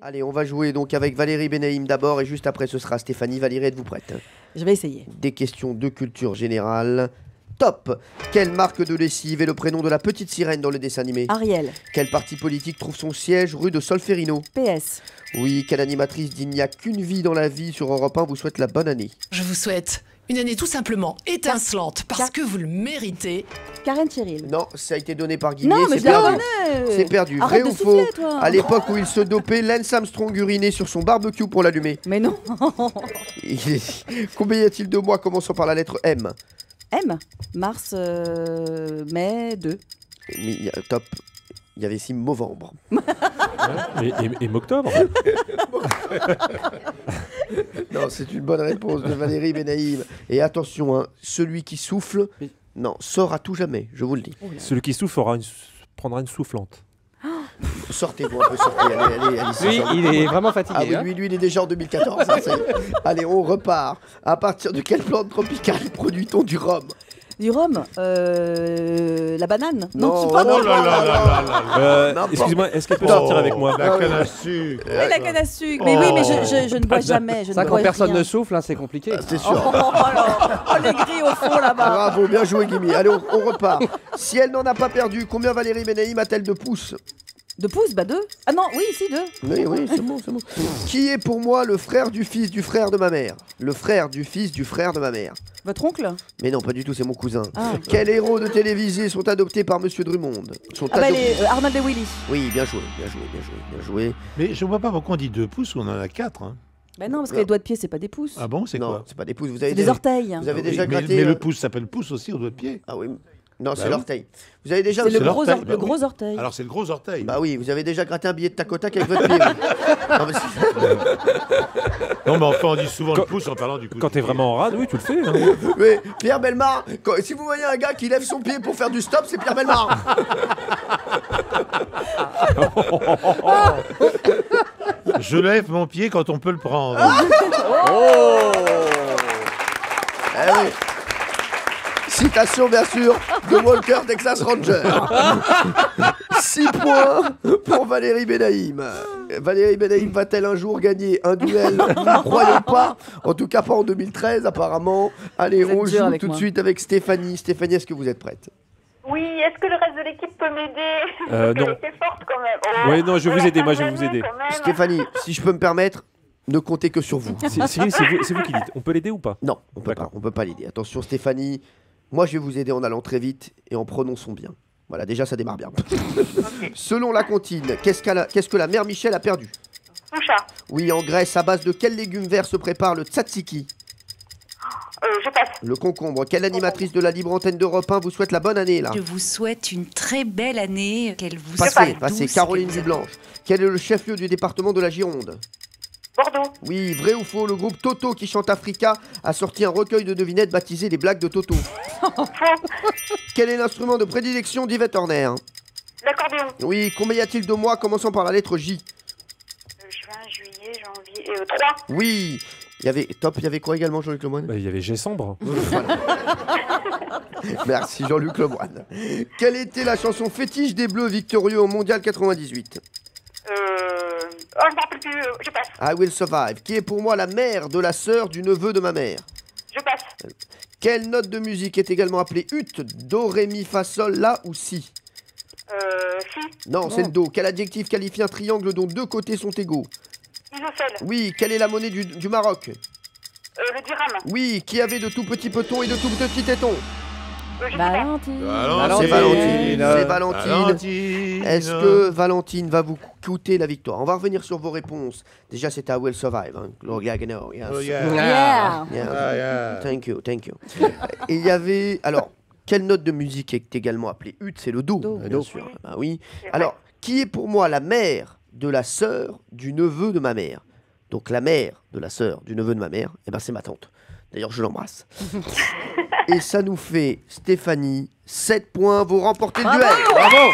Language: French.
Allez, on va jouer donc avec Valérie Benaïm d'abord et juste après ce sera Stéphanie. Valérie, êtes-vous prête? Je vais essayer. Des questions de culture générale. Top! Quelle marque de lessive est le prénom de la petite sirène dans le dessin animé? Ariel. Quel parti politique trouve son siège rue de Solferino? PS. Oui, quelle animatrice d'Il n'y a qu'une vie dans la vie sur Europe 1 vous souhaite la bonne année? Je vous souhaite une année tout simplement étincelante parce que vous le méritez. Karen Thierry. Non, ça a été donné par Guinée. Non, mais c'est je la perdu. connais. C'est perdu. Arrête Vrai de ou faux? souffler, toi. À l'époque où il se dopait, Lance Armstrong urinait sur son barbecue pour l'allumer. Mais non. Combien y a-t-il de mois commençant par la lettre M? M. Mars, mai 2. Top. Il y avait 6 novembre. Et octobre. Non, c'est une bonne réponse de Valérie Benaïm. Et attention, hein, celui qui souffle, non, sort à tout jamais, je vous le dis. Celui qui souffle prendra une soufflante. Sortez-vous un peu, sortez, allez. Lui, il est vraiment fatigué. Ah oui, hein. lui, il est déjà en 2014. Hein, allez, on repart. À partir de quelle plante tropicale produit-on du rhum? Du rhum. La banane. Non, c'est pas oh non. là là là. Excusez-moi, est-ce qu'elle peut sortir avec moi? La canne à sucre. Oui, la canne à sucre. Mais oui, mais je ne bois jamais. Je Ça, ne quand bois personne rien. ne souffle, hein, c'est compliqué. Ah, c'est Oh, sûr. les grilles au fond là-bas. Bravo, bien joué, Guimi. Allez, on repart. Si elle n'en a pas perdu, combien Valérie Benaïm a-t-elle de pouces? 2 pouces, bah 2. Ah non, oui, si 2. Oui, c'est bon. Qui est pour moi le frère du fils du frère de ma mère? Le frère du fils du frère de ma mère. Votre oncle? Mais non, pas du tout, c'est mon cousin. Ah. Quels héros de télévisée sont adoptés par Monsieur Drummond? Ah bah les Arnold et Willy. Oui, bien joué. Mais je vois pas pourquoi on dit 2 pouces ou on en a 4. Hein. Bah non, parce que les doigts de pied, c'est pas des pouces. Ah bon, c'est Non, quoi? c'est pas des pouces. Vous avez C'est des orteils. Vous avez Ah oui, déjà mais, gratté. mais le pouce s'appelle pouce aussi au doigt de pied. Ah oui. Non, Bah c'est oui. l'orteil. Vous avez déjà. C'est le gros, l'orteil, le gros orteil. Alors c'est le gros orteil. Bah oui, vous avez déjà gratté un billet de tac au tac avec votre pied. Non, mais Non, mais enfin, on dit souvent le pouce en parlant du pouce. Quand t'es vraiment en rade, oui, tu le fais. Hein. mais Pierre Bellemare, si vous voyez un gars qui lève son pied pour faire du stop, c'est Pierre Bellemare. Je lève mon pied quand on peut le prendre. Eh oui. Citation, bien sûr, de Walker, Texas Ranger. 6 points pour Valérie Benaïm. Valérie Benaïm va-t-elle un jour gagner un duel? Nous ne croyons pas. En tout cas, pas en 2013, apparemment. Allez, Vous êtes on dur joue avec tout de moi. suite avec Stéphanie. Stéphanie, est-ce que vous êtes prête? Oui, est-ce que le reste de l'équipe peut m'aider? Parce non. qu'elle était forte quand même. Oh, Ouais, non, je vais vous aider, moi, je vais vous aider. quand même. Stéphanie, si je peux me permettre, ne comptez que sur vous. C'est vous qui dites. On peut l'aider ou pas? Non, on peut pas l'aider. Attention, Stéphanie, moi je vais vous aider en allant très vite et en prononçant bien. Voilà, déjà ça démarre bien. Selon la comptine, qu'est-ce que la mère Michel a perdu? Son chat. Oui, en Grèce, à base de quels légumes verts se prépare le tzatziki? Je passe. Le concombre. Quelle animatrice de la libre antenne d'Europe 1 vous souhaite la bonne année là? Je vous souhaite une très belle année, qu'elle vous Passez, soit douce, Caroline qu'elle vous- Dublanche. Quel est le chef-lieu du département de la Gironde? Bordeaux. Oui, vrai ou faux, le groupe Toto qui chante Africa a sorti un recueil de devinettes baptisé Les Blagues de Toto. Quel est l'instrument de prédilection d'Yvette Horner? L'accordéon. Oui, combien y a-t-il de mois commençant par la lettre J? Juin, juillet, janvier. 3. Oui, il y avait quoi également, Jean-Luc Lemoyne? Bah, il y avait Gessombre. Voilà. Merci Jean-Luc Lemoyne. Quelle était la chanson fétiche des Bleus victorieux au Mondial 98? Oh, je m'en rappelle plus. Je passe. I Will Survive. Qui est pour moi la mère de la sœur du neveu de ma mère? Je passe. Quelle note de musique est également appelée ut? Do, ré, mi, fa, sol, la ou si? Si. Non, c'est le do. Quel adjectif qualifie un triangle dont 2 côtés sont égaux? Isocèle. Oui, quelle est la monnaie du Maroc? Le dirham. Oui, qui avait de tout petits petons et de tout petits tétons? Je sais pas. Valentine. C'est Valentine. C'est Valentine. Valentine. Est-ce que Valentine va vous coûter la victoire? On va revenir sur vos réponses. Déjà, c'était I Will Survive. Hein. Gloria Gaynor, yes. Oh, yeah. Yeah. Yes. Ah, yeah. Thank you. Et il y avait... Alors, quelle note de musique est également appelée ut? C'est le do, Do. bien sûr. Bah oui. Alors, qui est pour moi la mère de la sœur du neveu de ma mère? Donc, la mère de la sœur du neveu de ma mère, eh ben, c'est ma tante. D'ailleurs, je l'embrasse. Et ça nous fait, Stéphanie, 7 points. Vous remportez le duel. Bravo.